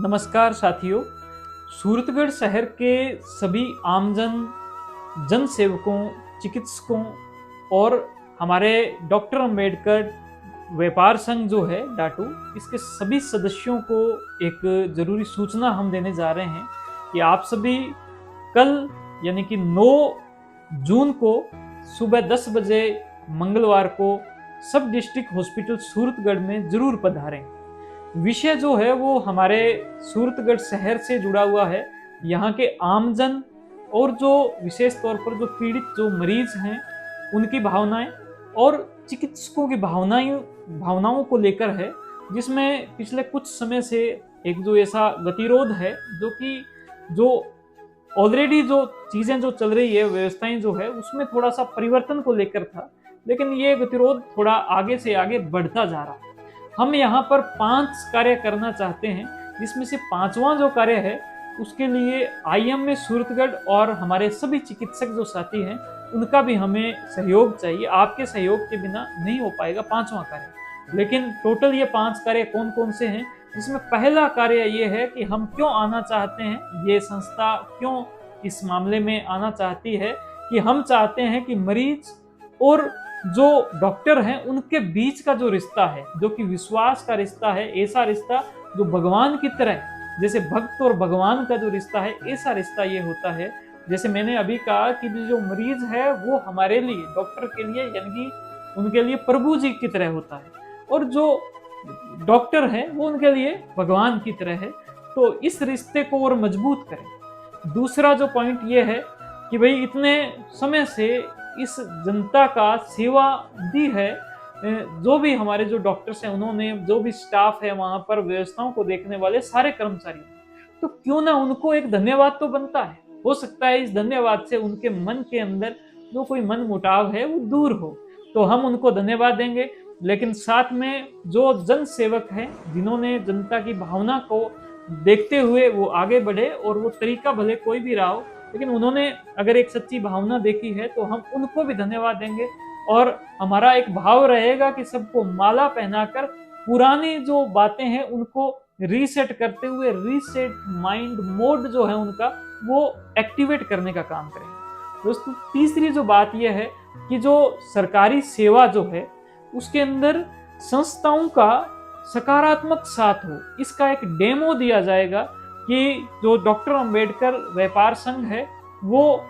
नमस्कार साथियों। सूरतगढ़ शहर के सभी आमजन, जन सेवकों, चिकित्सकों और हमारे डॉक्टर अंबेडकर व्यापार संघ जो है डाटू, इसके सभी सदस्यों को एक ज़रूरी सूचना हम देने जा रहे हैं कि आप सभी कल यानी कि 9 जून को सुबह 10 बजे मंगलवार को सब डिस्ट्रिक्ट हॉस्पिटल सूरतगढ़ में ज़रूर पधारें। विषय जो है वो हमारे सूरतगढ़ शहर से जुड़ा हुआ है। यहाँ के आमजन और जो विशेष तौर पर जो पीड़ित जो मरीज हैं उनकी भावनाएं और चिकित्सकों की भावनाओं को लेकर है, जिसमें पिछले कुछ समय से एक जो ऐसा गतिरोध है जो ऑलरेडी जो चीजें जो चल रही है, व्यवस्थाएं जो है उसमें थोड़ा सा परिवर्तन को लेकर था, लेकिन ये गतिरोध थोड़ा आगे से आगे बढ़ता जा रहा है। हम यहाँ पर 5 कार्य करना चाहते हैं, जिसमें से 5वां जो कार्य है उसके लिए आईएमए सूरतगढ़ और हमारे सभी चिकित्सक जो साथी हैं उनका भी हमें सहयोग चाहिए। आपके सहयोग के बिना नहीं हो पाएगा 5वां कार्य। लेकिन टोटल ये 5 कार्य कौन कौन से हैं, जिसमें पहला कार्य ये है कि हम क्यों आना चाहते हैं, ये संस्था क्यों इस मामले में आना चाहती है कि हम चाहते हैं कि मरीज और जो डॉक्टर हैं उनके बीच का जो रिश्ता है, जो कि विश्वास का रिश्ता है, ऐसा रिश्ता जो भगवान की तरह, जैसे भक्त और भगवान का जो रिश्ता है, ऐसा रिश्ता ये होता है। जैसे मैंने अभी कहा कि जो मरीज है वो हमारे लिए, डॉक्टर के लिए यानी कि उनके लिए प्रभु जी की तरह होता है, और जो डॉक्टर है वो उनके लिए भगवान की तरह है। तो इस रिश्ते को और मजबूत करें। दूसरा जो पॉइंट ये है कि भाई इतने समय से इस जनता का सेवा दी है, जो भी हमारे जो डॉक्टर्स हैं उन्होंने, जो भी स्टाफ है वहां पर, व्यवस्थाओं को देखने वाले सारे कर्मचारी, तो क्यों ना उनको एक धन्यवाद तो बनता है। हो सकता है इस धन्यवाद से उनके मन के अंदर जो कोई मन मुटाव है वो दूर हो, तो हम उनको धन्यवाद देंगे। लेकिन साथ में जो जन सेवक हैं, जिन्होंने जनता की भावना को देखते हुए वो आगे बढ़े, और वो तरीका भले कोई भी रहा हो, लेकिन उन्होंने अगर एक सच्ची भावना देखी है तो हम उनको भी धन्यवाद देंगे। और हमारा एक भाव रहेगा कि सबको माला पहनाकर पुरानी जो बातें हैं उनको रीसेट करते हुए, रीसेट माइंड मोड जो है उनका, वो एक्टिवेट करने का काम करेंगे। दोस्तों, तीसरी जो बात यह है कि जो सरकारी सेवा जो है उसके अंदर संस्थाओं का सकारात्मक साथ हो, इसका एक डेमो दिया जाएगा कि जो डॉक्टर अंबेडकर व्यापार संघ है वो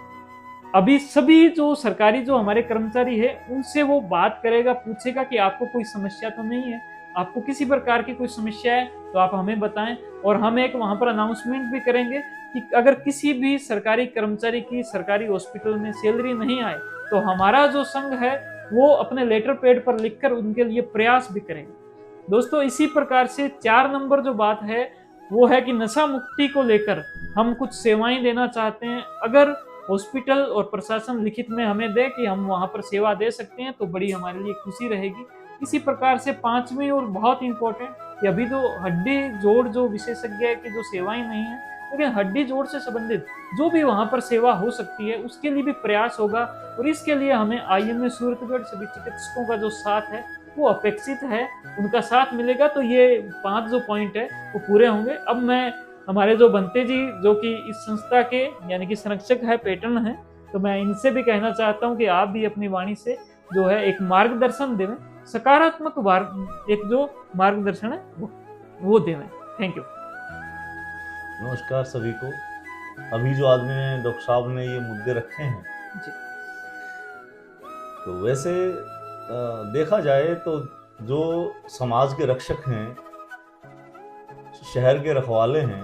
अभी सभी जो सरकारी जो हमारे कर्मचारी है उनसे वो बात करेगा, पूछेगा कि आपको कोई समस्या तो नहीं है, आपको किसी प्रकार की कोई समस्या है तो आप हमें बताएं। और हम एक वहां पर अनाउंसमेंट भी करेंगे कि अगर किसी भी सरकारी कर्मचारी की सरकारी हॉस्पिटल में सैलरी नहीं आए तो हमारा जो संघ है वो अपने लेटर पैड पर लिखकर उनके लिए प्रयास भी करेंगे। दोस्तों, इसी प्रकार से 4 नंबर जो बात है वो है कि नशा मुक्ति को लेकर हम कुछ सेवाएं देना चाहते हैं। अगर हॉस्पिटल और प्रशासन लिखित में हमें दे कि हम वहां पर सेवा दे सकते हैं तो बड़ी हमारे लिए खुशी रहेगी। इसी प्रकार से 5वीं और बहुत इंपॉर्टेंट कि अभी जो हड्डी जोड़ जो विशेषज्ञ की जो सेवाएं नहीं है, लेकिन हड्डी जोड़ से संबंधित जो भी वहां पर सेवा हो सकती है उसके लिए भी प्रयास होगा। और इसके लिए हमें आईएमए सूरतगढ़ सभी चिकित्सकों का जो साथ है वो अपेक्षित है, उनका साथ मिलेगा तो ये 5 जो पॉइंट है वो पूरे होंगे। अब मैं हमारे जो बनते जी जो कि इस संस्था के यानी कि संरक्षक है, पैटर्न है, तो मैं इनसे भी कहना चाहता हूँ कि आप भी अपनी वाणी से जो है एक मार्गदर्शन देवें, सकारात्मक एक जो मार्गदर्शन है वो देवें। Thank you. नमस्कार सभी को। अभी जो आदमी ने डॉक्टर साहब ने ये मुद्दे रखे हैं जी, तो वैसे देखा जाए तो जो समाज के रक्षक हैं, शहर के रखवाले हैं,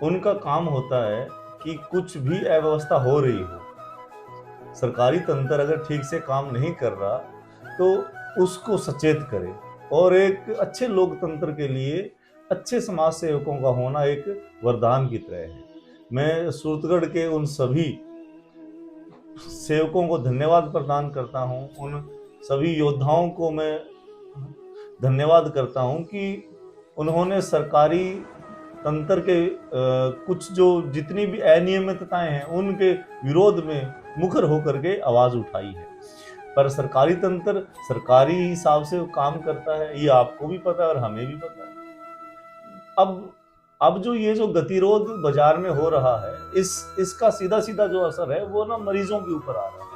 उनका काम होता है कि कुछ भी अव्यवस्था हो रही हो, सरकारी तंत्र अगर ठीक से काम नहीं कर रहा तो उसको सचेत करे। और एक अच्छे लोकतंत्र के लिए अच्छे समाज सेवकों का होना एक वरदान की तरह है। मैं सूरतगढ़ के उन सभी सेवकों को धन्यवाद प्रदान करता हूं, उन सभी योद्धाओं को मैं धन्यवाद करता हूं कि उन्होंने सरकारी तंत्र के कुछ जो जितनी भी अनियमितताएं हैं उनके विरोध में मुखर होकर के आवाज उठाई है। पर सरकारी तंत्र सरकारी हिसाब से काम करता है, ये आपको भी पता है और हमें भी पता है। अब अब जो ये जो गतिरोध बाजार में हो रहा है, इसका सीधा सीधा जो असर है वो ना मरीजों के ऊपर आ रहा है।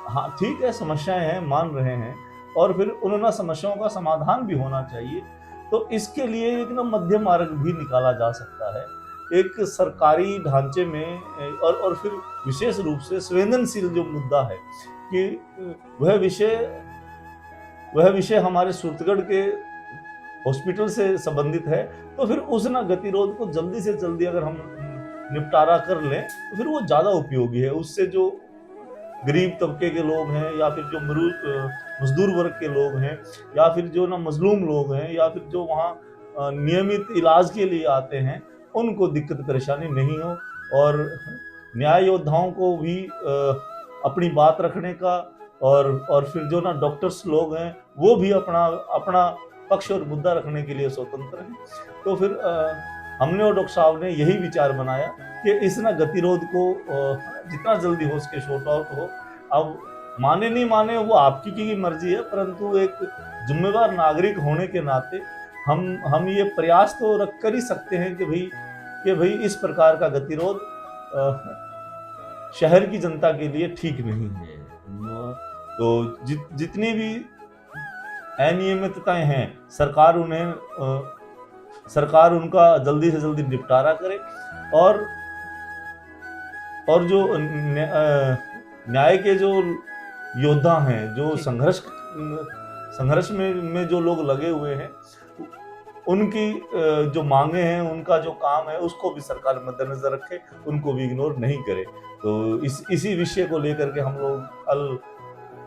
हाँ ठीक है, समस्याएं हैं, मान रहे हैं, और फिर उन ना समस्याओं का समाधान भी होना चाहिए। तो इसके लिए एक ना मध्य मार्ग भी निकाला जा सकता है, एक सरकारी ढांचे में, और फिर विशेष रूप से संवेदनशील जो मुद्दा है कि वह विषय हमारे सूरतगढ़ के हॉस्पिटल से संबंधित है, तो फिर उस ना गतिरोध को जल्दी से जल्दी अगर हम निपटारा कर लें तो फिर वो ज्यादा उपयोगी है। उससे जो गरीब तबके के लोग हैं, या फिर जो मजदूर वर्ग के लोग हैं, या फिर जो ना मजलूम लोग हैं, या फिर जो वहाँ नियमित इलाज के लिए आते हैं, उनको दिक्कत परेशानी नहीं हो, और न्याय योद्धाओं को भी अपनी बात रखने का, और फिर जो ना डॉक्टर्स लोग हैं वो भी अपना पक्ष और मुद्दा रखने के लिए स्वतंत्र हैं। तो फिर हमने और डॉक्टर साहब ने यही विचार बनाया कि इस ना गतिरोध को जितना जल्दी हो सके शॉर्ट आउट हो। अब माने नहीं माने वो आपकी की मर्जी है, परंतु एक जिम्मेदार नागरिक होने के नाते हम ये प्रयास तो रख कर ही सकते हैं कि भाई इस प्रकार का गतिरोध शहर की जनता के लिए ठीक नहीं है। तो जितनी भी अनियमितताएं हैं, सरकार उनका जल्दी से जल्दी निपटारा करे, और जो न्याय के जो योद्धा हैं, जो संघर्ष में जो लोग लगे हुए हैं, उनकी जो मांगे हैं, उनका जो काम है, उसको भी सरकार मद्देनजर रखे, उनको भी इग्नोर नहीं करे। तो इसी विषय को लेकर के हम लोग कल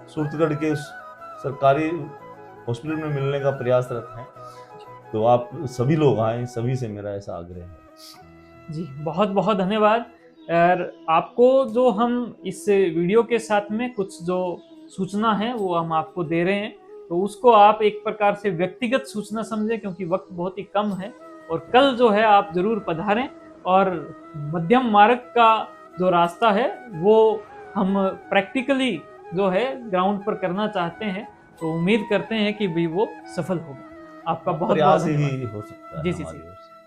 सूरतगढ़ के सरकारी हॉस्पिटल में मिलने का प्रयासरत हैं। तो आप सभी लोग आए, सभी से मेरा ऐसा आग्रह है। जी बहुत बहुत धन्यवाद। और आपको जो हम इस वीडियो के साथ में कुछ जो सूचना है वो हम आपको दे रहे हैं, तो उसको आप एक प्रकार से व्यक्तिगत सूचना समझें, क्योंकि वक्त बहुत ही कम है। और कल जो है आप जरूर पधारें, और मध्यम मार्ग का जो रास्ता है वो हम प्रैक्टिकली जो है ग्राउंड पर करना चाहते हैं, तो उम्मीद करते हैं कि भी वो सफल होगा। आपका बहुत बहुत धन्यवाद। हो सकता है जी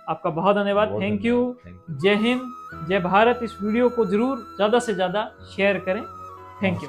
आपका बहुत धन्यवाद। Thank you. जय हिंद, जय भारत। इस वीडियो को जरूर ज़्यादा से ज़्यादा शेयर करें। Thank you.